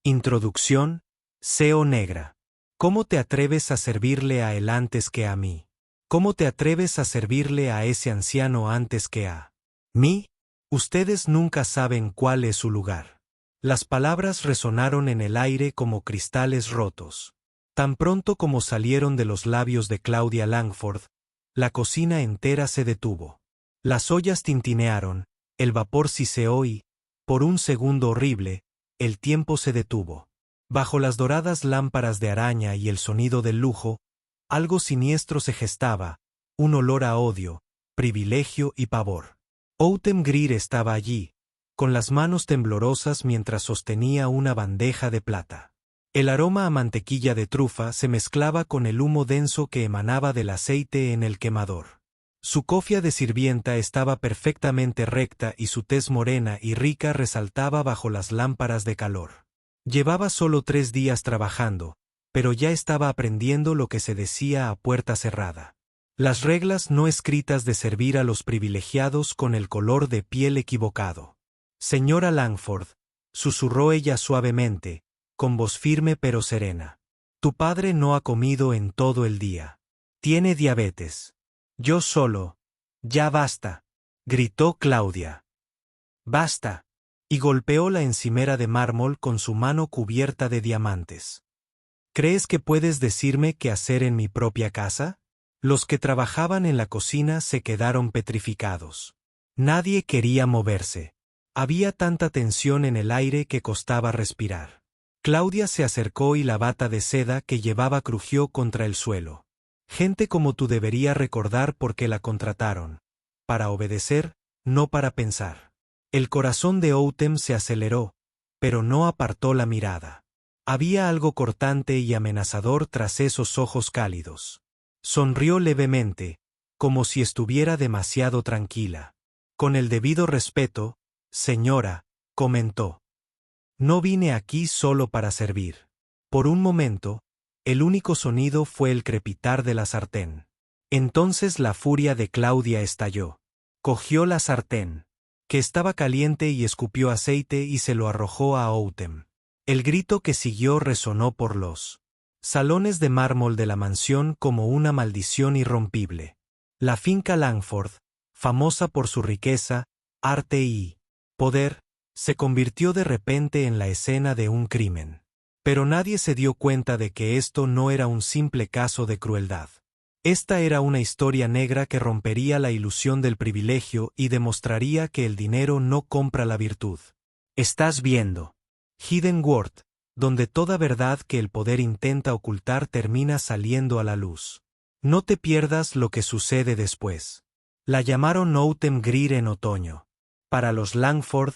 Introducción, SEO negra. ¿Cómo te atreves a servirle a él antes que a mí? ¿Cómo te atreves a servirle a ese anciano antes que a mí? Ustedes nunca saben cuál es su lugar. Las palabras resonaron en el aire como cristales rotos. Tan pronto como salieron de los labios de Claudia Langford, la cocina entera se detuvo. Las ollas tintinearon, el vapor siseó y, por un segundo horrible, el tiempo se detuvo. Bajo las doradas lámparas de araña y el sonido del lujo, algo siniestro se gestaba, un olor a odio, privilegio y pavor. Autumn Greer estaba allí, con las manos temblorosas mientras sostenía una bandeja de plata. El aroma a mantequilla de trufa se mezclaba con el humo denso que emanaba del aceite en el quemador. Su cofia de sirvienta estaba perfectamente recta y su tez morena y rica resaltaba bajo las lámparas de calor. Llevaba solo 3 días trabajando, pero ya estaba aprendiendo lo que se decía a puerta cerrada. Las reglas no escritas de servir a los privilegiados con el color de piel equivocado. Señora Langford, susurró ella suavemente, con voz firme pero serena. Tu padre no ha comido en todo el día. Tiene diabetes. Yo solo. Ya basta, gritó Claudia. Basta. Y golpeó la encimera de mármol con su mano cubierta de diamantes. ¿Crees que puedes decirme qué hacer en mi propia casa? Los que trabajaban en la cocina se quedaron petrificados. Nadie quería moverse. Había tanta tensión en el aire que costaba respirar. Claudia se acercó y la bata de seda que llevaba crujió contra el suelo. Gente como tú debería recordar por qué la contrataron. Para obedecer, no para pensar. El corazón de Autumn se aceleró, pero no apartó la mirada. Había algo cortante y amenazador tras esos ojos cálidos. Sonrió levemente, como si estuviera demasiado tranquila. Con el debido respeto, señora, comentó. No vine aquí solo para servir. Por un momento, el único sonido fue el crepitar de la sartén. Entonces la furia de Claudia estalló. Cogió la sartén, que estaba caliente y escupió aceite y se lo arrojó a Autumn. El grito que siguió resonó por los salones de mármol de la mansión como una maldición irrompible. La finca Langford, famosa por su riqueza, arte y poder, se convirtió de repente en la escena de un crimen. Pero nadie se dio cuenta de que esto no era un simple caso de crueldad. Esta era una historia negra que rompería la ilusión del privilegio y demostraría que el dinero no compra la virtud. Estás viendo Hidden World, donde toda verdad que el poder intenta ocultar termina saliendo a la luz. No te pierdas lo que sucede después. La llamaron Autumn Greer en otoño. Para los Langford,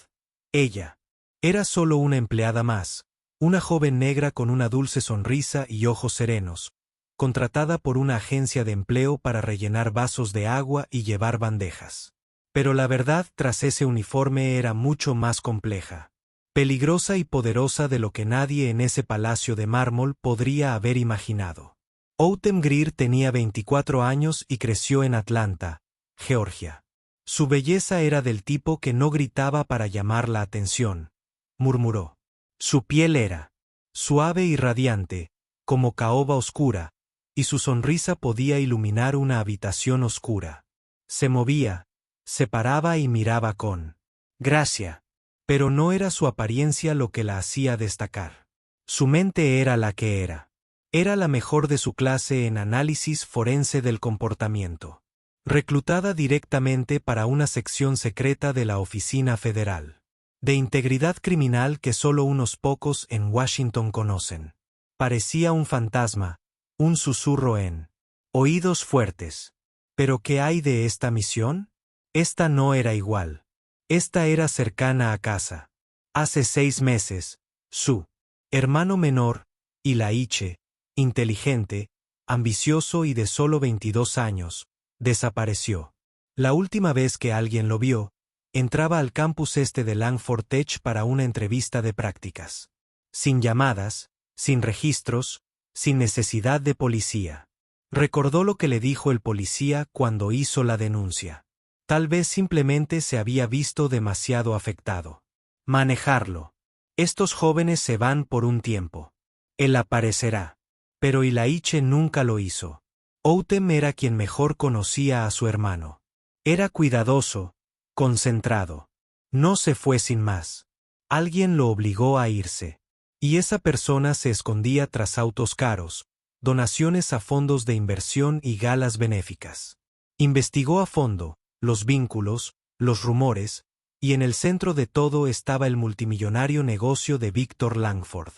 ella era solo una empleada más, una joven negra con una dulce sonrisa y ojos serenos, contratada por una agencia de empleo para rellenar vasos de agua y llevar bandejas. Pero la verdad tras ese uniforme era mucho más compleja. Peligrosa y poderosa de lo que nadie en ese palacio de mármol podría haber imaginado. Autumn Greer tenía 24 años y creció en Atlanta, Georgia. Su belleza era del tipo que no gritaba para llamar la atención, murmuró. Su piel era suave y radiante, como caoba oscura, y su sonrisa podía iluminar una habitación oscura. Se movía, se paraba y miraba con gracia. Pero no era su apariencia lo que la hacía destacar. Su mente era la que era. Era la mejor de su clase en análisis forense del comportamiento. Reclutada directamente para una sección secreta de la Oficina Federal de Integridad Criminal que solo unos pocos en Washington conocen. Parecía un fantasma, un susurro en oídos fuertes. ¿Pero qué hay de esta misión? Esta no era igual. Esta era cercana a casa. Hace 6 meses, su hermano menor, Ilaiche, inteligente, ambicioso y de solo 22 años, desapareció. La última vez que alguien lo vio, entraba al campus este de Langford Tech para una entrevista de prácticas. Sin llamadas, sin registros, sin necesidad de policía. Recordó lo que le dijo el policía cuando hizo la denuncia. Tal vez simplemente se había visto demasiado afectado. Manejarlo. Estos jóvenes se van por un tiempo. Él aparecerá. Pero Ilaiche nunca lo hizo. Outem era quien mejor conocía a su hermano. Era cuidadoso, concentrado. No se fue sin más. Alguien lo obligó a irse. Y esa persona se escondía tras autos caros, donaciones a fondos de inversión y galas benéficas. Investigó a fondo los vínculos, los rumores, y en el centro de todo estaba el multimillonario negocio de Victor Langford.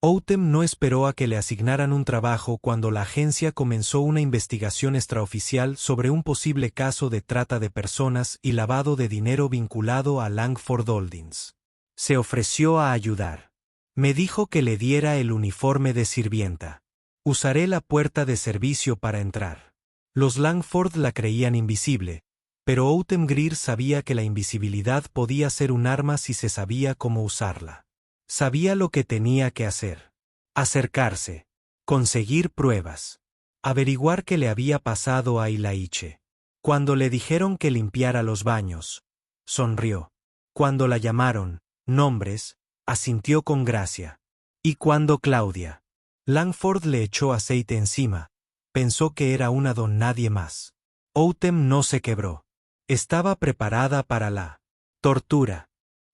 Outem no esperó a que le asignaran un trabajo cuando la agencia comenzó una investigación extraoficial sobre un posible caso de trata de personas y lavado de dinero vinculado a Langford Holdings. Se ofreció a ayudar. Me dijo que le diera el uniforme de sirvienta. Usaré la puerta de servicio para entrar. Los Langford la creían invisible, pero Outem Greer sabía que la invisibilidad podía ser un arma si se sabía cómo usarla. Sabía lo que tenía que hacer. Acercarse. Conseguir pruebas. Averiguar qué le había pasado a Ilaiche. Cuando le dijeron que limpiara los baños, sonrió. Cuando la llamaron, nombres, asintió con gracia. Y cuando Claudia Langford le echó aceite encima, pensó que era una don nadie más. Outem no se quebró. Estaba preparada para la tortura.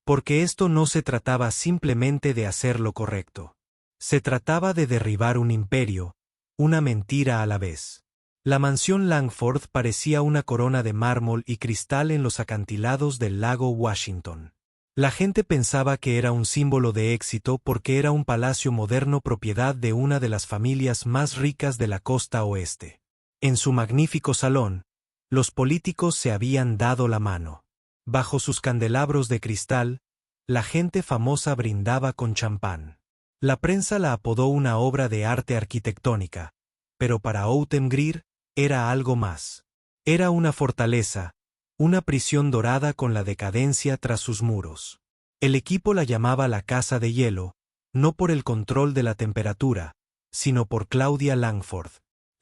Porque esto no se trataba simplemente de hacer lo correcto. Se trataba de derribar un imperio, una mentira a la vez. La mansión Langford parecía una corona de mármol y cristal en los acantilados del lago Washington. La gente pensaba que era un símbolo de éxito porque era un palacio moderno propiedad de una de las familias más ricas de la costa oeste. En su magnífico salón, los políticos se habían dado la mano. Bajo sus candelabros de cristal, la gente famosa brindaba con champán. La prensa la apodó una obra de arte arquitectónica, pero para Outem Greer era algo más. Era una fortaleza, una prisión dorada con la decadencia tras sus muros. El equipo la llamaba la Casa de Hielo, no por el control de la temperatura, sino por Claudia Langford.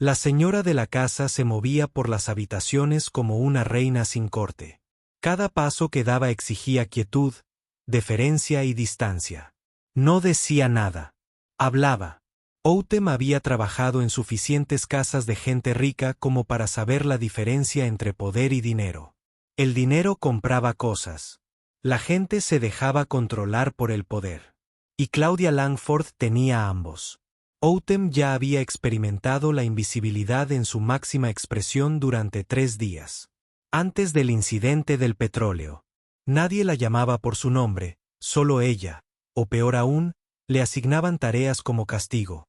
La señora de la casa se movía por las habitaciones como una reina sin corte. Cada paso que daba exigía quietud, deferencia y distancia. No decía nada. Hablaba. Outem había trabajado en suficientes casas de gente rica como para saber la diferencia entre poder y dinero. El dinero compraba cosas. La gente se dejaba controlar por el poder. Y Claudia Langford tenía ambos. Outem ya había experimentado la invisibilidad en su máxima expresión durante 3 días. Antes del incidente del petróleo. Nadie la llamaba por su nombre, solo ella, o peor aún, le asignaban tareas como castigo.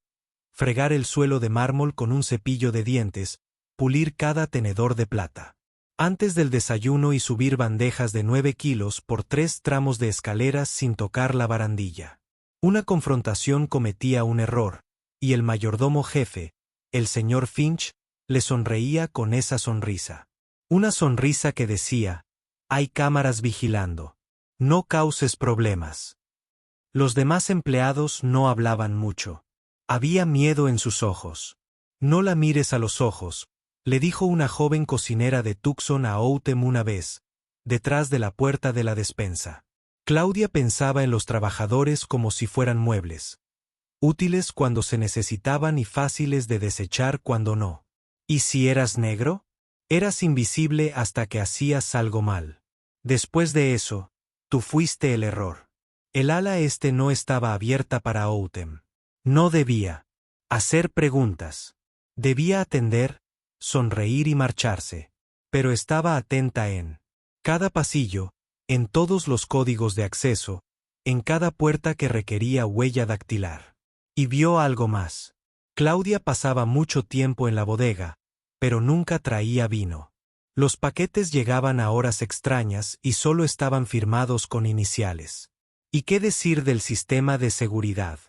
Fregar el suelo de mármol con un cepillo de dientes, pulir cada tenedor de plata. Antes del desayuno y subir bandejas de 9 kilos por 3 tramos de escaleras sin tocar la barandilla. Una confrontación cometía un error, y el mayordomo jefe, el señor Finch, le sonreía con esa sonrisa. Una sonrisa que decía, hay cámaras vigilando. No causes problemas. Los demás empleados no hablaban mucho. Había miedo en sus ojos. No la mires a los ojos, le dijo una joven cocinera de Tucson a Outem una vez, detrás de la puerta de la despensa. Claudia pensaba en los trabajadores como si fueran muebles. Útiles cuando se necesitaban y fáciles de desechar cuando no. ¿Y si eras negro? Eras invisible hasta que hacías algo mal. Después de eso, tú fuiste el error. El ala no estaba abierta para Outem. No debía hacer preguntas. Debía atender, sonreír y marcharse. Pero estaba atenta en cada pasillo, en todos los códigos de acceso, en cada puerta que requería huella dactilar. Y vio algo más. Claudia pasaba mucho tiempo en la bodega, pero nunca traía vino. Los paquetes llegaban a horas extrañas y solo estaban firmados con iniciales. ¿Y qué decir del sistema de seguridad?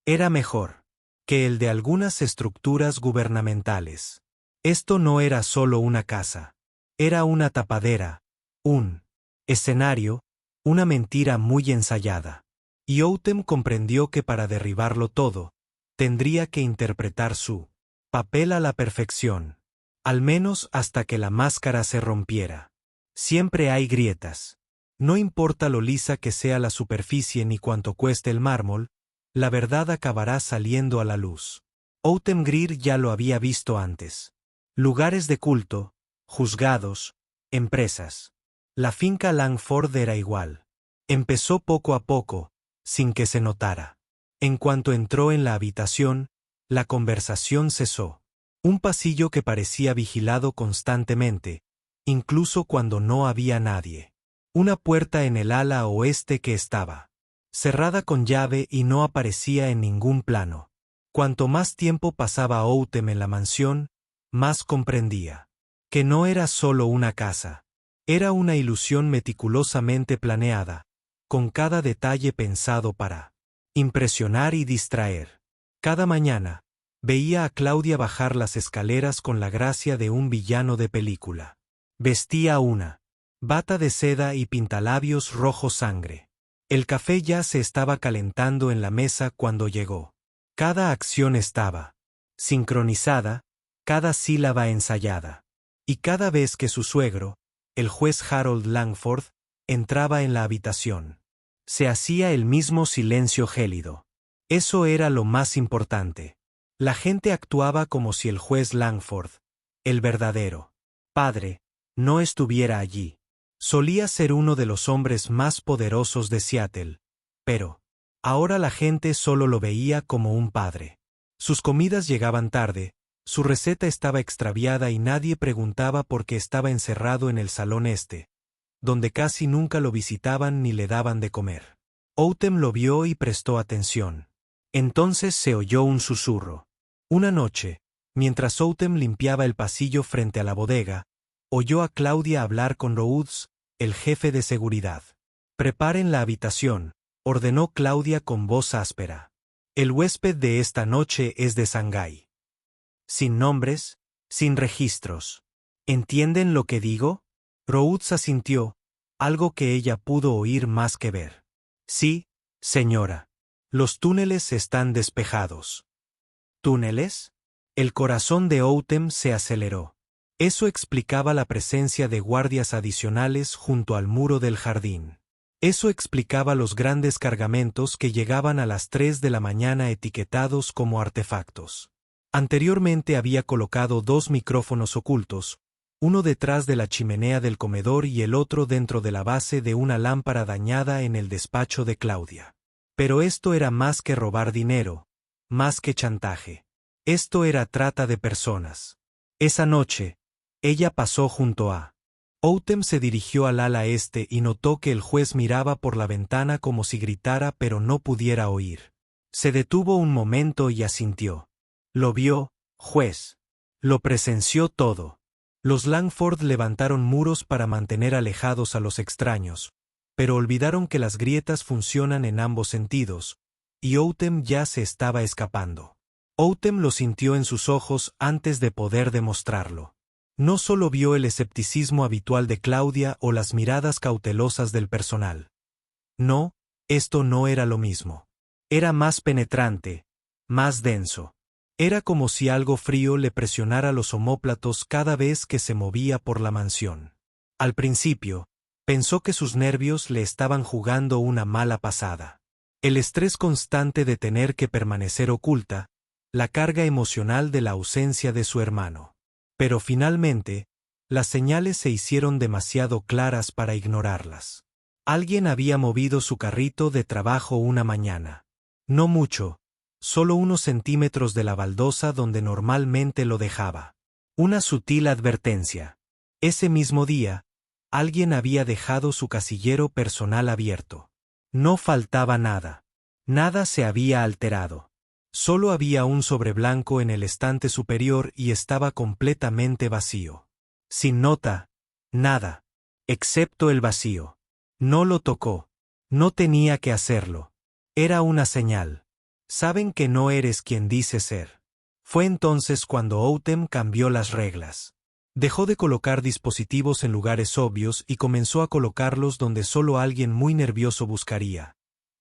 Era mejor que el de algunas estructuras gubernamentales. Esto no era solo una casa. Era una tapadera, un escenario, una mentira muy ensayada. Y Outem comprendió que para derribarlo todo, tendría que interpretar su papel a la perfección. Al menos hasta que la máscara se rompiera. Siempre hay grietas. No importa lo lisa que sea la superficie ni cuánto cueste el mármol, la verdad acabará saliendo a la luz. Autumn Greer ya lo había visto antes. Lugares de culto, juzgados, empresas. La finca Langford era igual. Empezó poco a poco, sin que se notara. En cuanto entró en la habitación, la conversación cesó. Un pasillo que parecía vigilado constantemente, incluso cuando no había nadie. Una puerta en el ala oeste que estaba cerrada con llave y no aparecía en ningún plano. Cuanto más tiempo pasaba Autumn en la mansión, más comprendía que no era solo una casa. Era una ilusión meticulosamente planeada, con cada detalle pensado para impresionar y distraer. Cada mañana, veía a Claudia bajar las escaleras con la gracia de un villano de película. Vestía una bata de seda y pintalabios rojo sangre. El café ya se estaba calentando en la mesa cuando llegó. Cada acción estaba sincronizada, cada sílaba ensayada. Y cada vez que su suegro, el juez Harold Langford, entraba en la habitación, se hacía el mismo silencio gélido. Eso era lo más importante. La gente actuaba como si el juez Langford, el verdadero padre, no estuviera allí. Solía ser uno de los hombres más poderosos de Seattle, pero ahora la gente solo lo veía como un padre. Sus comidas llegaban tarde, su receta estaba extraviada y nadie preguntaba por qué estaba encerrado en el salón este, donde casi nunca lo visitaban ni le daban de comer. Autumn lo vio y prestó atención. Entonces se oyó un susurro. Una noche, mientras Autumn limpiaba el pasillo frente a la bodega, oyó a Claudia hablar con Rhodes, el jefe de seguridad. «Preparen la habitación», ordenó Claudia con voz áspera. «El huésped de esta noche es de Shanghái. Sin nombres, sin registros. ¿Entienden lo que digo?» Rhodes asintió, algo que ella pudo oír más que ver. «Sí, señora. Los túneles están despejados». ¿Túneles? El corazón de Autumn se aceleró. Eso explicaba la presencia de guardias adicionales junto al muro del jardín. Eso explicaba los grandes cargamentos que llegaban a las 3 de la mañana etiquetados como artefactos. Anteriormente había colocado 2 micrófonos ocultos, uno detrás de la chimenea del comedor y el otro dentro de la base de una lámpara dañada en el despacho de Claudia. Pero esto era más que robar dinero, más que chantaje. Esto era trata de personas. Esa noche, ella pasó junto a Autumn. Se dirigió al ala este y notó que el juez miraba por la ventana como si gritara pero no pudiera oír. Se detuvo un momento y asintió. Lo vio, juez. Lo presenció todo. Los Langford levantaron muros para mantener alejados a los extraños, pero olvidaron que las grietas funcionan en ambos sentidos, y Autumn ya se estaba escapando. Autumn lo sintió en sus ojos antes de poder demostrarlo. No solo vio el escepticismo habitual de Claudia o las miradas cautelosas del personal. No, esto no era lo mismo. Era más penetrante, más denso. Era como si algo frío le presionara los omóplatos cada vez que se movía por la mansión. Al principio, pensó que sus nervios le estaban jugando una mala pasada. El estrés constante de tener que permanecer oculta, la carga emocional de la ausencia de su hermano. Pero finalmente, las señales se hicieron demasiado claras para ignorarlas. Alguien había movido su carrito de trabajo una mañana. No mucho, solo unos centímetros de la baldosa donde normalmente lo dejaba. Una sutil advertencia. Ese mismo día, alguien había dejado su casillero personal abierto. No faltaba nada. Nada se había alterado. Solo había un sobre blanco en el estante superior y estaba completamente vacío. Sin nota, nada, excepto el vacío. No lo tocó. No tenía que hacerlo. Era una señal. Saben que no eres quien dices ser. Fue entonces cuando Autumn cambió las reglas. Dejó de colocar dispositivos en lugares obvios y comenzó a colocarlos donde solo alguien muy nervioso buscaría.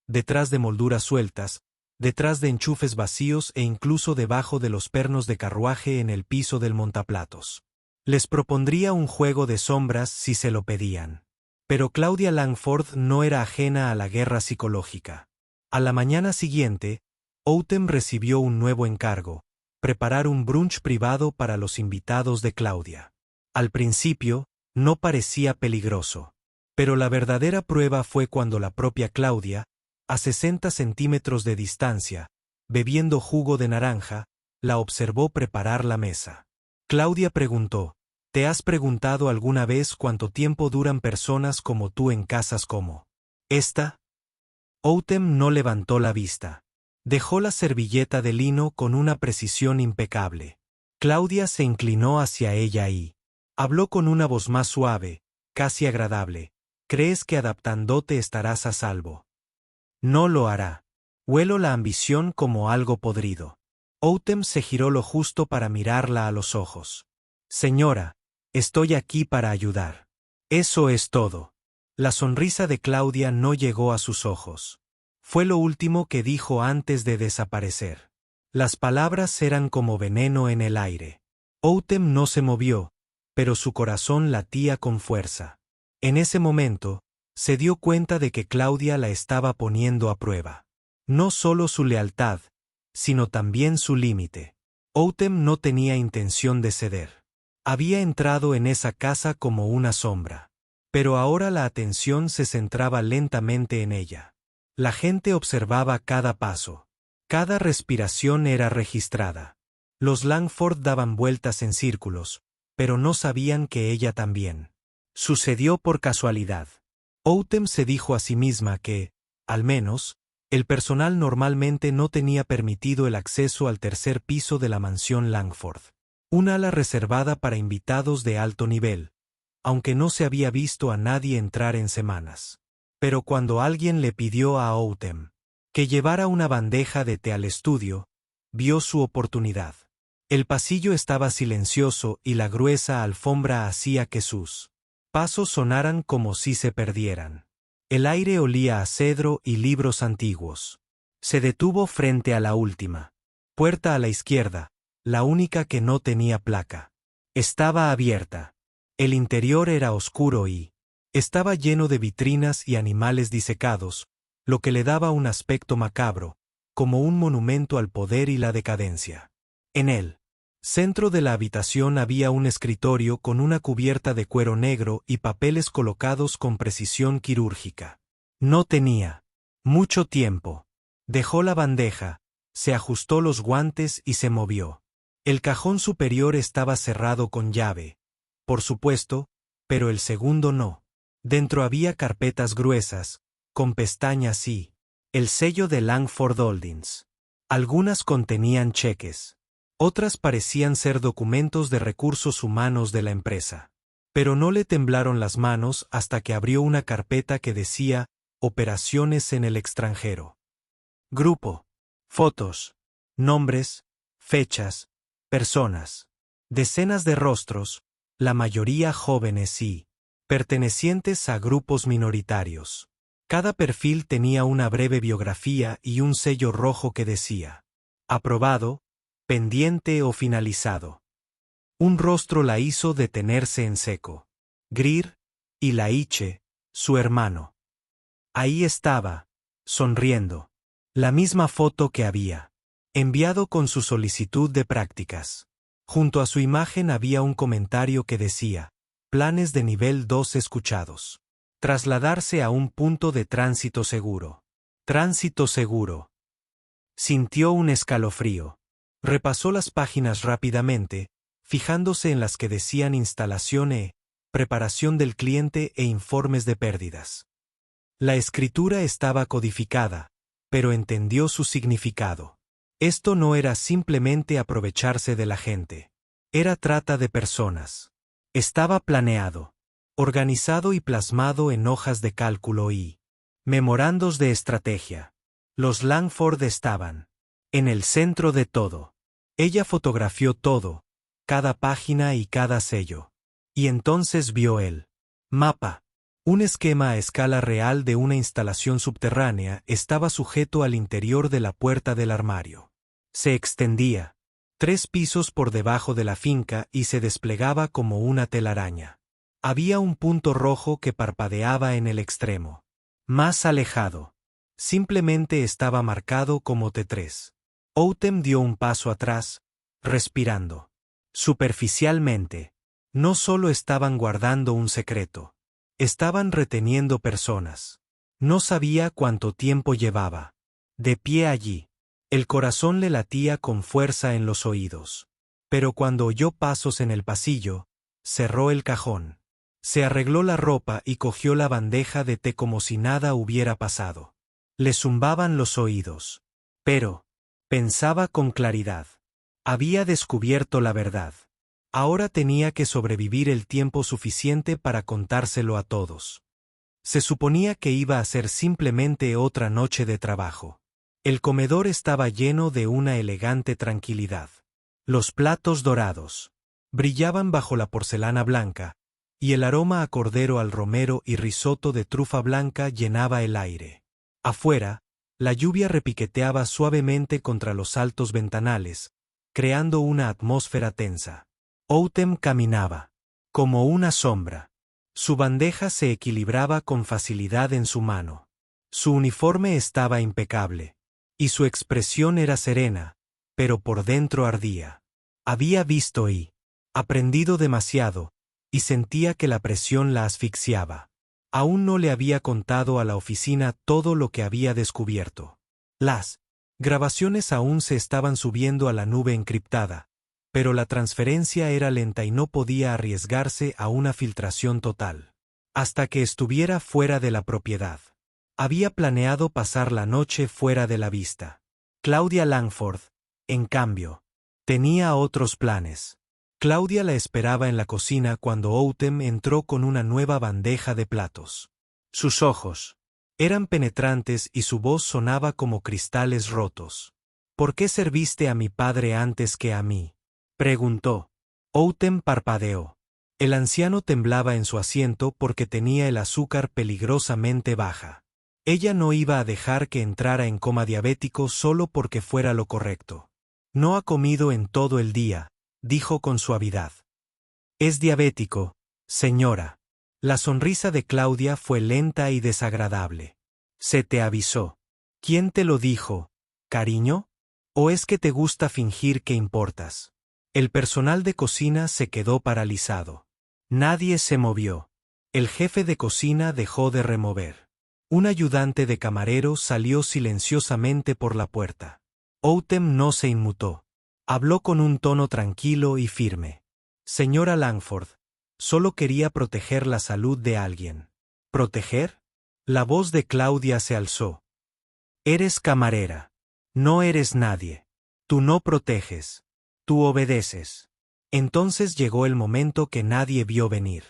Detrás de molduras sueltas, detrás de enchufes vacíos e incluso debajo de los pernos de carruaje en el piso del montaplatos. Les propondría un juego de sombras si se lo pedían. Pero Claudia Langford no era ajena a la guerra psicológica. A la mañana siguiente, Autumn recibió un nuevo encargo: preparar un brunch privado para los invitados de Claudia. Al principio, no parecía peligroso. Pero la verdadera prueba fue cuando la propia Claudia, a 60 centímetros de distancia, bebiendo jugo de naranja, la observó preparar la mesa. Claudia preguntó: ¿te has preguntado alguna vez cuánto tiempo duran personas como tú en casas como esta? Autumn no levantó la vista. Dejó la servilleta de lino con una precisión impecable. Claudia se inclinó hacia ella y habló con una voz más suave, casi agradable. ¿Crees que adaptándote estarás a salvo? No lo hará. Huelo la ambición como algo podrido. Autumn se giró lo justo para mirarla a los ojos. Señora, estoy aquí para ayudar. Eso es todo. La sonrisa de Claudia no llegó a sus ojos. Fue lo último que dijo antes de desaparecer. Las palabras eran como veneno en el aire. Autumn no se movió, pero su corazón latía con fuerza. En ese momento, se dio cuenta de que Claudia la estaba poniendo a prueba. No solo su lealtad, sino también su límite. Autumn no tenía intención de ceder. Había entrado en esa casa como una sombra. Pero ahora la atención se centraba lentamente en ella. La gente observaba cada paso. Cada respiración era registrada. Los Langford daban vueltas en círculos, pero no sabían que ella también. Sucedió por casualidad. Autumn se dijo a sí misma que, al menos, el personal normalmente no tenía permitido el acceso al tercer piso de la mansión Langford. Un ala reservada para invitados de alto nivel, aunque no se había visto a nadie entrar en semanas. Pero cuando alguien le pidió a Autumn que llevara una bandeja de té al estudio, vio su oportunidad. El pasillo estaba silencioso y la gruesa alfombra hacía que sus pasos sonaran como si se perdieran. El aire olía a cedro y libros antiguos. Se detuvo frente a la última puerta a la izquierda, la única que no tenía placa. Estaba abierta. El interior era oscuro y estaba lleno de vitrinas y animales disecados, lo que le daba un aspecto macabro, como un monumento al poder y la decadencia. En el centro de la habitación había un escritorio con una cubierta de cuero negro y papeles colocados con precisión quirúrgica. No tenía mucho tiempo. Dejó la bandeja, se ajustó los guantes y se movió. El cajón superior estaba cerrado con llave, por supuesto, pero el segundo no. Dentro había carpetas gruesas, con pestañas y el sello de Langford Holdings. Algunas contenían cheques. Otras parecían ser documentos de recursos humanos de la empresa. Pero no le temblaron las manos hasta que abrió una carpeta que decía Operaciones en el extranjero. Grupo. Fotos. Nombres. Fechas. Personas. Decenas de rostros, la mayoría jóvenes y pertenecientes a grupos minoritarios. Cada perfil tenía una breve biografía y un sello rojo que decía aprobado, pendiente o finalizado. Un rostro la hizo detenerse en seco. Greer y Laiche, su hermano. Ahí estaba, sonriendo. La misma foto que había enviado con su solicitud de prácticas. Junto a su imagen había un comentario que decía, planes de nivel 2 escuchados. Trasladarse a un punto de tránsito seguro. Tránsito seguro. Sintió un escalofrío. Repasó las páginas rápidamente, fijándose en las que decían instalación preparación del cliente e informes de pérdidas. La escritura estaba codificada, pero entendió su significado. Esto no era simplemente aprovecharse de la gente. Era trata de personas. Estaba planeado, organizado y plasmado en hojas de cálculo y memorandos de estrategia. Los Langford estaban en el centro de todo. Ella fotografió todo, cada página y cada sello. Y entonces vio el mapa. Un esquema a escala real de una instalación subterránea estaba sujeto al interior de la puerta del armario. Se extendía 3 pisos por debajo de la finca y se desplegaba como una telaraña. Había un punto rojo que parpadeaba en el extremo. Más alejado. Simplemente estaba marcado como T3. Outem dio un paso atrás, respirando. Superficialmente. No solo estaban guardando un secreto. Estaban reteniendo personas. No sabía cuánto tiempo llevaba. De pie allí. El corazón le latía con fuerza en los oídos. Pero cuando oyó pasos en el pasillo, cerró el cajón. Se arregló la ropa y cogió la bandeja de té como si nada hubiera pasado. Le zumbaban los oídos. Pero, pensaba con claridad. Había descubierto la verdad. Ahora tenía que sobrevivir el tiempo suficiente para contárselo a todos. Se suponía que iba a ser simplemente otra noche de trabajo. El comedor estaba lleno de una elegante tranquilidad. Los platos dorados brillaban bajo la porcelana blanca, y el aroma a cordero al romero y risotto de trufa blanca llenaba el aire. Afuera, la lluvia repiqueteaba suavemente contra los altos ventanales, creando una atmósfera tensa. Outem caminaba, como una sombra. Su bandeja se equilibraba con facilidad en su mano. Su uniforme estaba impecable, y su expresión era serena, pero por dentro ardía. Había visto y aprendido demasiado, y sentía que la presión la asfixiaba. Aún no le había contado a la oficina todo lo que había descubierto. Las grabaciones aún se estaban subiendo a la nube encriptada, pero la transferencia era lenta y no podía arriesgarse a una filtración total. Hasta que estuviera fuera de la propiedad. Había planeado pasar la noche fuera de la vista. Claudia Langford, en cambio, tenía otros planes. Claudia la esperaba en la cocina cuando Outem entró con una nueva bandeja de platos. Sus ojos eran penetrantes y su voz sonaba como cristales rotos. ¿Por qué serviste a mi padre antes que a mí?, preguntó. Outem parpadeó. El anciano temblaba en su asiento porque tenía el azúcar peligrosamente baja. Ella no iba a dejar que entrara en coma diabético solo porque fuera lo correcto. No ha comido en todo el día, dijo con suavidad. Es diabético, señora. La sonrisa de Claudia fue lenta y desagradable. ¿Se te avisó? ¿Quién te lo dijo, cariño? ¿O es que te gusta fingir que importas? El personal de cocina se quedó paralizado. Nadie se movió. El jefe de cocina dejó de remover. Un ayudante de camarero salió silenciosamente por la puerta. Outem no se inmutó. Habló con un tono tranquilo y firme. Señora Langford, solo quería proteger la salud de alguien. ¿Proteger? La voz de Claudia se alzó. Eres camarera. No eres nadie. Tú no proteges. Tú obedeces. Entonces llegó el momento que nadie vio venir.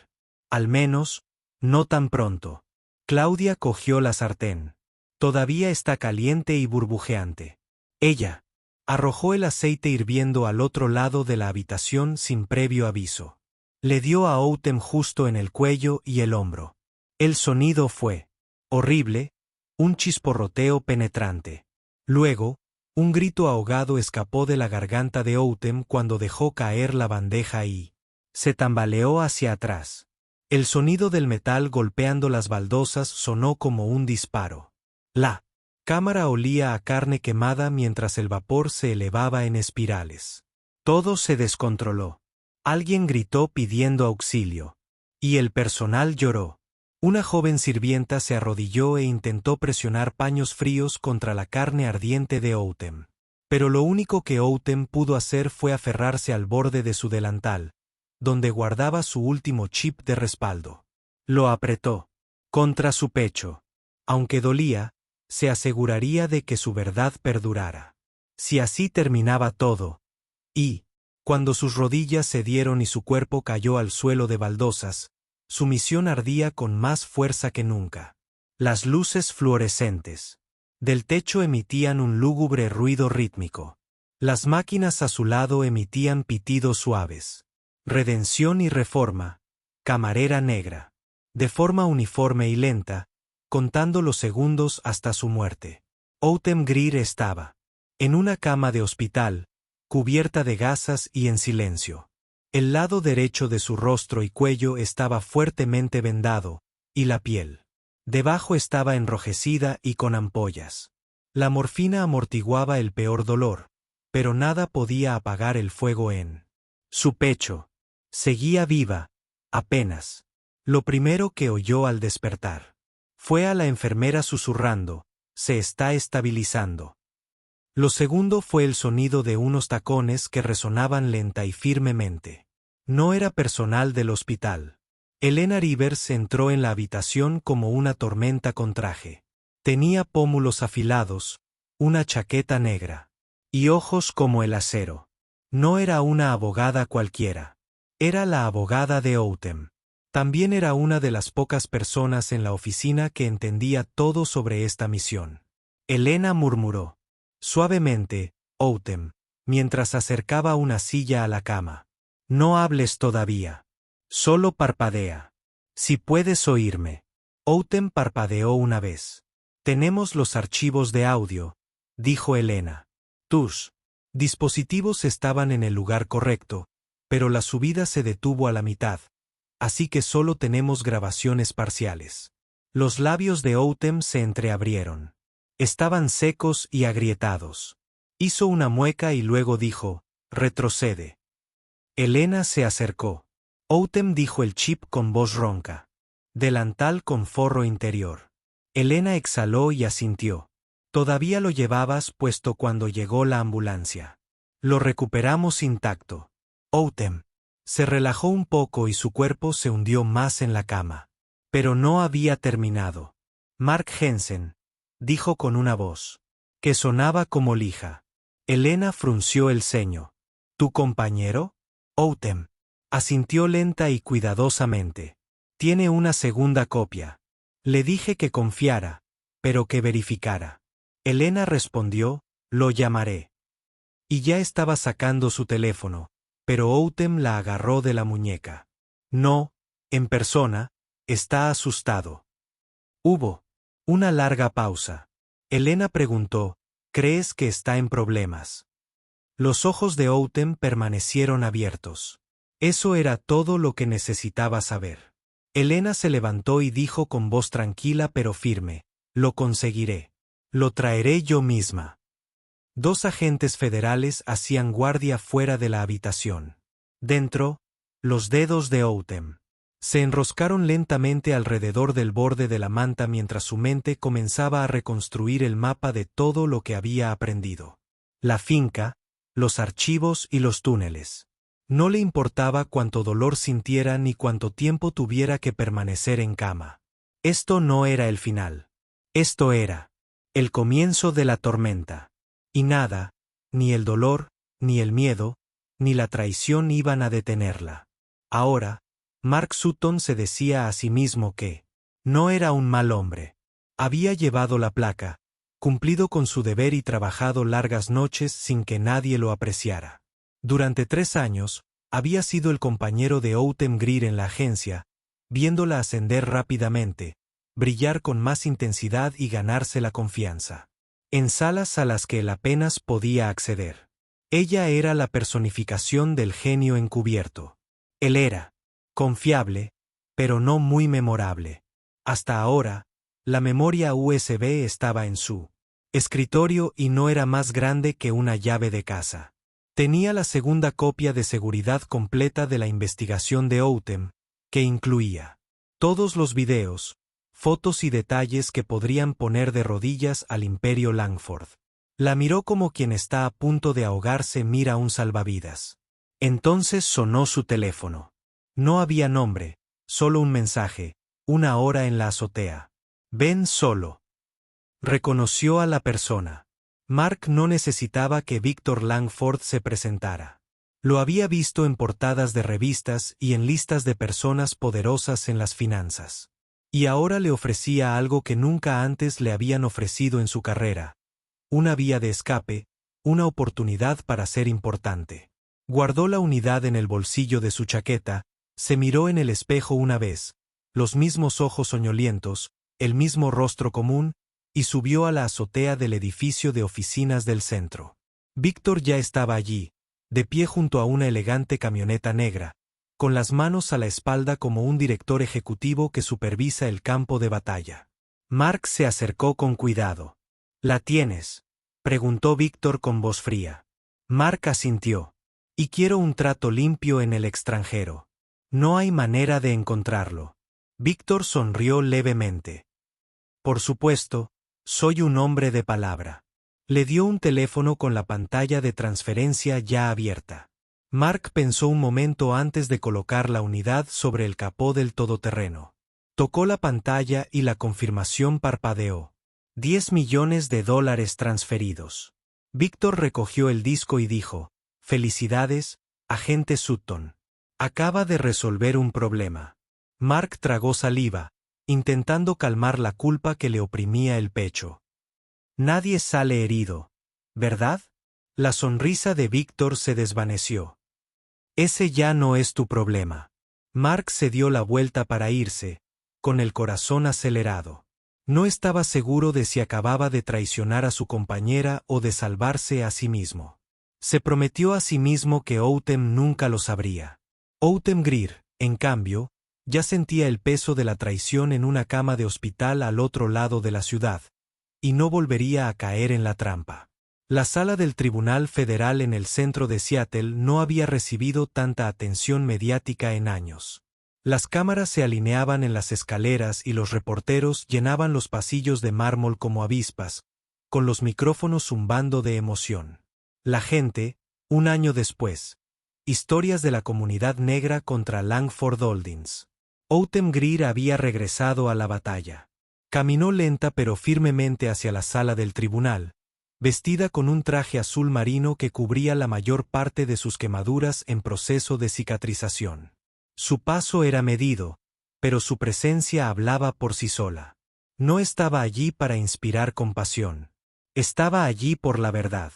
Al menos, no tan pronto. Claudia cogió la sartén. Todavía está caliente y burbujeante. Ella arrojó el aceite hirviendo al otro lado de la habitación sin previo aviso. Le dio a Outem justo en el cuello y el hombro. El sonido fue horrible, un chisporroteo penetrante. Luego, un grito ahogado escapó de la garganta de Outem cuando dejó caer la bandeja y se tambaleó hacia atrás. El sonido del metal golpeando las baldosas sonó como un disparo. La cámara olía a carne quemada mientras el vapor se elevaba en espirales. Todo se descontroló. Alguien gritó pidiendo auxilio. Y el personal lloró. Una joven sirvienta se arrodilló e intentó presionar paños fríos contra la carne ardiente de Outem. Pero lo único que Outem pudo hacer fue aferrarse al borde de su delantal, donde guardaba su último chip de respaldo. Lo apretó contra su pecho. Aunque dolía, se aseguraría de que su verdad perdurara. Si así terminaba todo, y, cuando sus rodillas cedieron y su cuerpo cayó al suelo de baldosas, su misión ardía con más fuerza que nunca. Las luces fluorescentes del techo emitían un lúgubre ruido rítmico. Las máquinas a su lado emitían pitidos suaves. Redención y reforma, camarera negra. De forma uniforme y lenta, contando los segundos hasta su muerte. Outem Greer estaba en una cama de hospital, cubierta de gasas y en silencio. El lado derecho de su rostro y cuello estaba fuertemente vendado, y la piel debajo estaba enrojecida y con ampollas. La morfina amortiguaba el peor dolor, pero nada podía apagar el fuego en su pecho. Seguía viva, apenas. Lo primero que oyó al despertar fue a la enfermera susurrando: «Se está estabilizando». Lo segundo fue el sonido de unos tacones que resonaban lenta y firmemente. No era personal del hospital. Elena Rivers entró en la habitación como una tormenta con traje. Tenía pómulos afilados, una chaqueta negra y ojos como el acero. No era una abogada cualquiera. Era la abogada de Outem. También era una de las pocas personas en la oficina que entendía todo sobre esta misión. Elena murmuró suavemente: «Outem», mientras acercaba una silla a la cama. «No hables todavía. Solo parpadea. Si puedes oírme». Outem parpadeó una vez. «Tenemos los archivos de audio», dijo Elena. «Tus dispositivos estaban en el lugar correcto, pero la subida se detuvo a la mitad, así que solo tenemos grabaciones parciales». Los labios de Outem se entreabrieron. Estaban secos y agrietados. Hizo una mueca y luego dijo: «Retrocede». Elena se acercó. Outem dijo el chip con voz ronca. «Delantal con forro interior». Elena exhaló y asintió. «Todavía lo llevabas puesto cuando llegó la ambulancia». «Lo recuperamos intacto». Outem se relajó un poco y su cuerpo se hundió más en la cama. Pero no había terminado. «Mark Jensen», dijo con una voz que sonaba como lija. Elena frunció el ceño. «¿Tu compañero?» Outem asintió lenta y cuidadosamente. «Tiene una segunda copia. Le dije que confiara, pero que verificara». Elena respondió: «Lo llamaré». Y ya estaba sacando su teléfono, pero Outem la agarró de la muñeca. «No, en persona, está asustado». Hubo una larga pausa. Elena preguntó: «¿Crees que está en problemas?» Los ojos de Outem permanecieron abiertos. Eso era todo lo que necesitaba saber. Elena se levantó y dijo con voz tranquila pero firme: «Lo conseguiré. Lo traeré yo misma». Dos agentes federales hacían guardia fuera de la habitación. Dentro, los dedos de Outem se enroscaron lentamente alrededor del borde de la manta mientras su mente comenzaba a reconstruir el mapa de todo lo que había aprendido. La finca, los archivos y los túneles. No le importaba cuánto dolor sintiera ni cuánto tiempo tuviera que permanecer en cama. Esto no era el final. Esto era el comienzo de la tormenta. Y nada, ni el dolor, ni el miedo, ni la traición iban a detenerla. Ahora, Mark Sutton se decía a sí mismo que no era un mal hombre. Había llevado la placa, cumplido con su deber y trabajado largas noches sin que nadie lo apreciara. Durante 3 años, había sido el compañero de Outem Greer en la agencia, viéndola ascender rápidamente, brillar con más intensidad y ganarse la confianza. En salas a las que él apenas podía acceder. Ella era la personificación del genio encubierto. Él era confiable, pero no muy memorable. Hasta ahora, la memoria USB estaba en su escritorio y no era más grande que una llave de casa. Tenía la segunda copia de seguridad completa de la investigación de Outem, que incluía todos los videos, fotos y detalles que podrían poner de rodillas al Imperio Langford. La miró como quien está a punto de ahogarse mira un salvavidas. Entonces sonó su teléfono. No había nombre, solo un mensaje: «Una hora en la azotea. Ven solo». Reconoció a la persona. Mark no necesitaba que Victor Langford se presentara. Lo había visto en portadas de revistas y en listas de personas poderosas en las finanzas. Y ahora le ofrecía algo que nunca antes le habían ofrecido en su carrera: una vía de escape, una oportunidad para ser importante. Guardó la unidad en el bolsillo de su chaqueta, se miró en el espejo una vez, los mismos ojos soñolientos, el mismo rostro común, y subió a la azotea del edificio de oficinas del centro. Víctor ya estaba allí, de pie junto a una elegante camioneta negra, con las manos a la espalda como un director ejecutivo que supervisa el campo de batalla. Mark se acercó con cuidado. ¿La tienes?, preguntó Víctor con voz fría. Mark asintió. Y quiero un trato limpio en el extranjero. No hay manera de encontrarlo. Víctor sonrió levemente. Por supuesto, soy un hombre de palabra. Le dio un teléfono con la pantalla de transferencia ya abierta. Mark pensó un momento antes de colocar la unidad sobre el capó del todoterreno. Tocó la pantalla y la confirmación parpadeó. $10 millones transferidos. Víctor recogió el disco y dijo: «Felicidades, agente Sutton. Acaba de resolver un problema». Mark tragó saliva, intentando calmar la culpa que le oprimía el pecho. Nadie sale herido, ¿verdad? La sonrisa de Víctor se desvaneció. Ese ya no es tu problema. Mark se dio la vuelta para irse, con el corazón acelerado. No estaba seguro de si acababa de traicionar a su compañera o de salvarse a sí mismo. Se prometió a sí mismo que Outem nunca lo sabría. Outem Greer, en cambio, ya sentía el peso de la traición en una cama de hospital al otro lado de la ciudad, y no volvería a caer en la trampa. La sala del Tribunal Federal en el centro de Seattle no había recibido tanta atención mediática en años. Las cámaras se alineaban en las escaleras y los reporteros llenaban los pasillos de mármol como avispas, con los micrófonos zumbando de emoción. La gente, un año después. Historias de la comunidad negra contra Langford Holdings. Outem Greer había regresado a la batalla. Caminó lenta pero firmemente hacia la sala del tribunal, vestida con un traje azul marino que cubría la mayor parte de sus quemaduras en proceso de cicatrización. Su paso era medido, pero su presencia hablaba por sí sola. No estaba allí para inspirar compasión. Estaba allí por la verdad.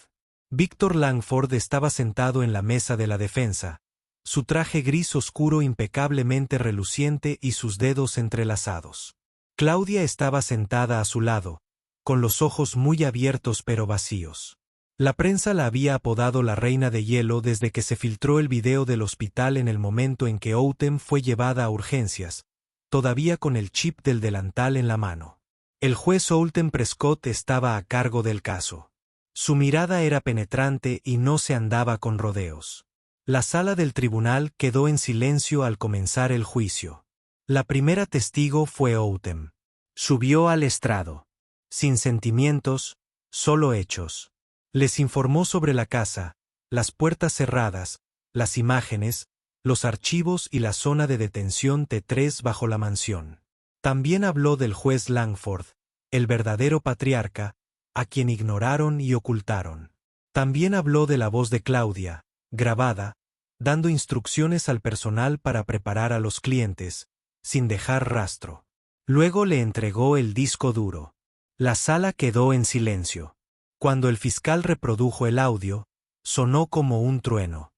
Víctor Langford estaba sentado en la mesa de la defensa, su traje gris oscuro impecablemente reluciente y sus dedos entrelazados. Claudia estaba sentada a su lado, con los ojos muy abiertos pero vacíos. La prensa la había apodado la Reina de Hielo desde que se filtró el video del hospital en el momento en que Outem fue llevada a urgencias, todavía con el chip del delantal en la mano. El juez Outem Prescott estaba a cargo del caso. Su mirada era penetrante y no se andaba con rodeos. La sala del tribunal quedó en silencio al comenzar el juicio. La primera testigo fue Outem. Subió al estrado. Sin sentimientos, solo hechos. Les informó sobre la casa, las puertas cerradas, las imágenes, los archivos y la zona de detención T3 bajo la mansión. También habló del juez Langford, el verdadero patriarca, a quien ignoraron y ocultaron. También habló de la voz de Claudia, grabada, dando instrucciones al personal para preparar a los clientes, sin dejar rastro. Luego le entregó el disco duro. La sala quedó en silencio. Cuando el fiscal reprodujo el audio, sonó como un trueno.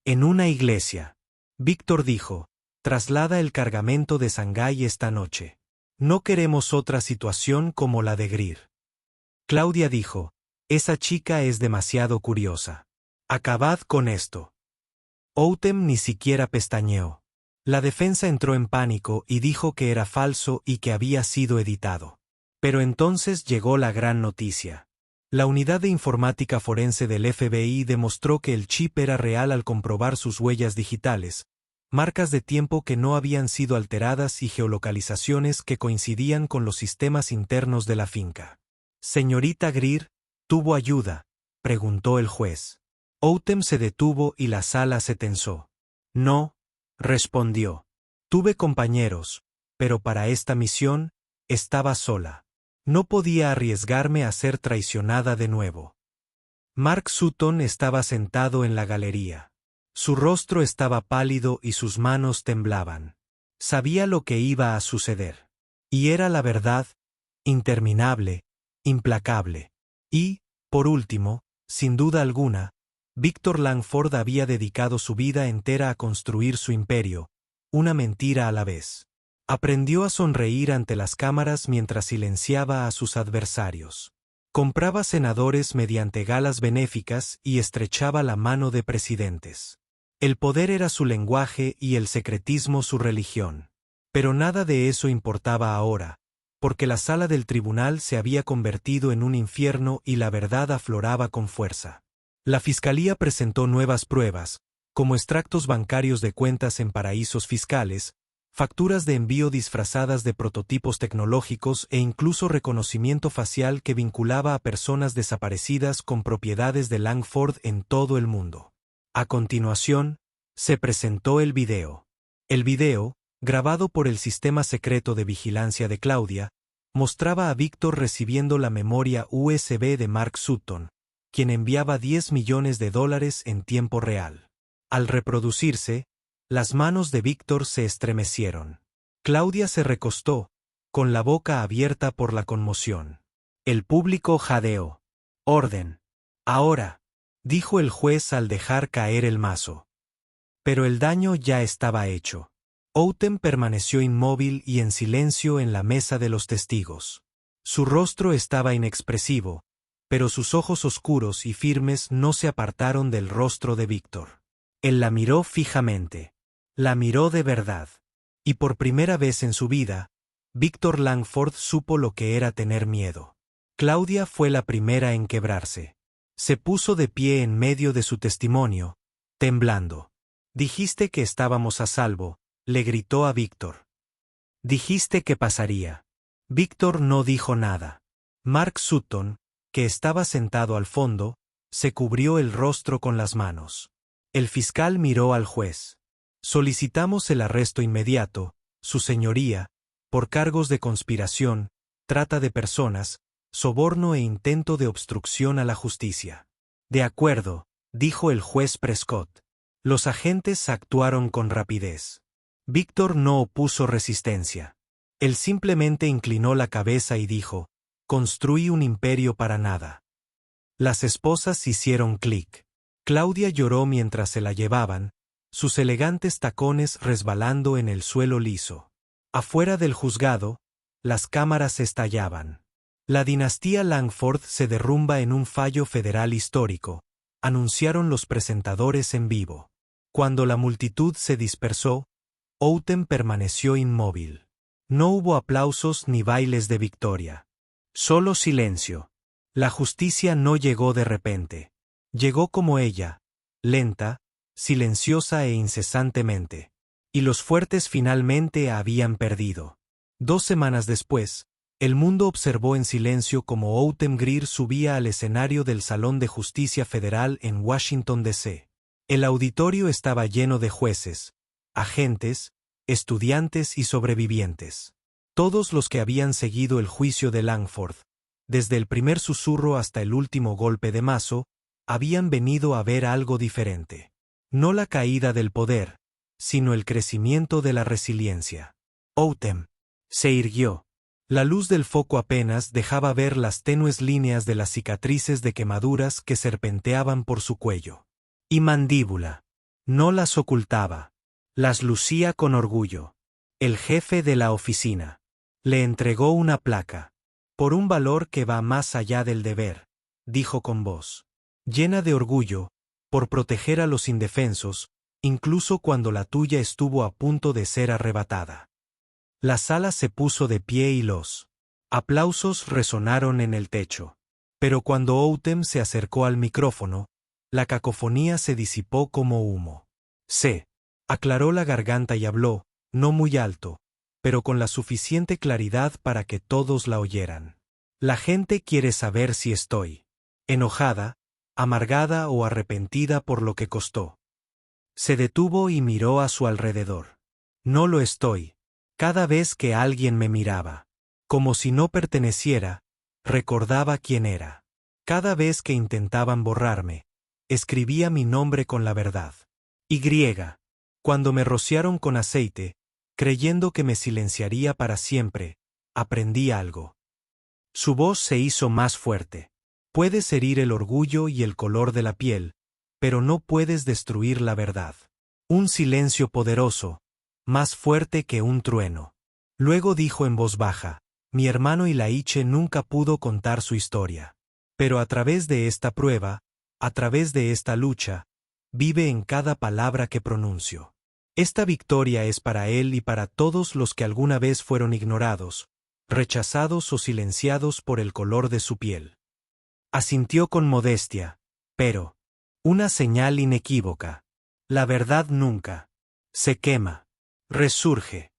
En una iglesia. Víctor dijo: «Traslada el cargamento de Shanghái esta noche. No queremos otra situación como la de Greer». Claudia dijo: «Esa chica es demasiado curiosa. Acabad con esto». Outem ni siquiera pestañeó. La defensa entró en pánico y dijo que era falso y que había sido editado. Pero entonces llegó la gran noticia. La unidad de informática forense del FBI demostró que el chip era real al comprobar sus huellas digitales, marcas de tiempo que no habían sido alteradas y geolocalizaciones que coincidían con los sistemas internos de la finca. «Señorita Greer, ¿tuvo ayuda?», preguntó el juez. Outem se detuvo y la sala se tensó. «No», respondió. «Tuve compañeros, pero para esta misión, estaba sola. No podía arriesgarme a ser traicionada de nuevo». Mark Sutton estaba sentado en la galería. Su rostro estaba pálido y sus manos temblaban. Sabía lo que iba a suceder. Y era la verdad, interminable, implacable. Y, por último, sin duda alguna, Víctor Langford había dedicado su vida entera a construir su imperio, una mentira a la vez. Aprendió a sonreír ante las cámaras mientras silenciaba a sus adversarios. Compraba senadores mediante galas benéficas y estrechaba la mano de presidentes. El poder era su lenguaje y el secretismo su religión. Pero nada de eso importaba ahora, porque la sala del tribunal se había convertido en un infierno y la verdad afloraba con fuerza. La fiscalía presentó nuevas pruebas, como extractos bancarios de cuentas en paraísos fiscales, facturas de envío disfrazadas de prototipos tecnológicos e incluso reconocimiento facial que vinculaba a personas desaparecidas con propiedades de Langford en todo el mundo. A continuación, se presentó el video. El video, grabado por el sistema secreto de vigilancia de Claudia, mostraba a Víctor recibiendo la memoria USB de Mark Sutton, quien enviaba $10 millones en tiempo real. Al reproducirse, las manos de Víctor se estremecieron. Claudia se recostó, con la boca abierta por la conmoción. El público jadeó. «Orden. Ahora», dijo el juez al dejar caer el mazo. Pero el daño ya estaba hecho. Outem permaneció inmóvil y en silencio en la mesa de los testigos. Su rostro estaba inexpresivo, pero sus ojos oscuros y firmes no se apartaron del rostro de Víctor. Él la miró fijamente. La miró de verdad. Y por primera vez en su vida, Víctor Langford supo lo que era tener miedo. Claudia fue la primera en quebrarse. Se puso de pie en medio de su testimonio, temblando. «Dijiste que estábamos a salvo», le gritó a Víctor. «Dijiste que pasaría». Víctor no dijo nada. Mark Sutton, que estaba sentado al fondo, se cubrió el rostro con las manos. El fiscal miró al juez. «Solicitamos el arresto inmediato, su señoría, por cargos de conspiración, trata de personas, soborno e intento de obstrucción a la justicia». «De acuerdo», dijo el juez Prescott. Los agentes actuaron con rapidez. Víctor no opuso resistencia. Él simplemente inclinó la cabeza y dijo: «Construí un imperio para nada». Las esposas hicieron clic. Claudia lloró mientras se la llevaban, sus elegantes tacones resbalando en el suelo liso. Afuera del juzgado, las cámaras estallaban. «La dinastía Langford se derrumba en un fallo federal histórico», anunciaron los presentadores en vivo. Cuando la multitud se dispersó, Outem permaneció inmóvil. No hubo aplausos ni bailes de victoria. Solo silencio. La justicia no llegó de repente. Llegó como ella, lenta, silenciosa e incesantemente. Y los fuertes finalmente habían perdido. 2 semanas después, el mundo observó en silencio como Outem Greer subía al escenario del Salón de Justicia Federal en Washington, D.C. El auditorio estaba lleno de jueces, agentes, estudiantes y sobrevivientes. Todos los que habían seguido el juicio de Langford, desde el primer susurro hasta el último golpe de mazo, habían venido a ver algo diferente. No la caída del poder, sino el crecimiento de la resiliencia. Outem se irguió. La luz del foco apenas dejaba ver las tenues líneas de las cicatrices de quemaduras que serpenteaban por su cuello. Y mandíbula. No las ocultaba. Las lucía con orgullo. El jefe de la oficina le entregó una placa. «Por un valor que va más allá del deber», dijo con voz llena de orgullo, «por proteger a los indefensos, incluso cuando la tuya estuvo a punto de ser arrebatada». La sala se puso de pie y los aplausos resonaron en el techo. Pero cuando Outem se acercó al micrófono, la cacofonía se disipó como humo. Se aclaró la garganta y habló, no muy alto, pero con la suficiente claridad para que todos la oyeran. «La gente quiere saber si estoy enojada, amargada o arrepentida por lo que costó». Se detuvo y miró a su alrededor. «No lo estoy». Cada vez que alguien me miraba, como si no perteneciera, recordaba quién era. Cada vez que intentaban borrarme, escribía mi nombre con la verdad. Y cuando me rociaron con aceite, creyendo que me silenciaría para siempre, aprendí algo. Su voz se hizo más fuerte. Puedes herir el orgullo y el color de la piel, pero no puedes destruir la verdad. Un silencio poderoso, más fuerte que un trueno. Luego dijo en voz baja: «Mi hermano Ilaiche nunca pudo contar su historia. Pero a través de esta prueba, a través de esta lucha, vive en cada palabra que pronuncio. Esta victoria es para él y para todos los que alguna vez fueron ignorados, rechazados o silenciados por el color de su piel. Asintió con modestia, pero, una señal inequívoca. La verdad nunca se quema, resurge.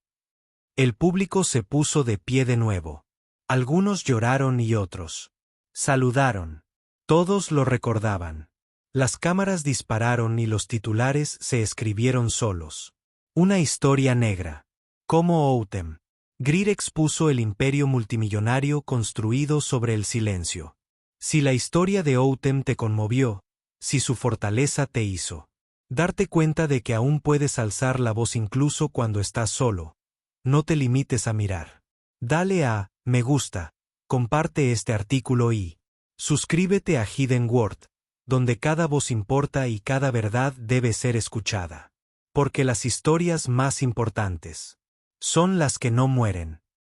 El público se puso de pie de nuevo. Algunos lloraron y otros saludaron. Todos lo recordaban. Las cámaras dispararon y los titulares se escribieron solos. Una historia negra. Como Outem. Greer expuso el imperio multimillonario construido sobre el silencio. Si la historia de Outem te conmovió, si su fortaleza te hizo darte cuenta de que aún puedes alzar la voz incluso cuando estás solo, no te limites a mirar. Dale a me gusta, comparte este artículo y suscríbete a Hidden Word, donde cada voz importa y cada verdad debe ser escuchada. Porque las historias más importantes son las que no mueren.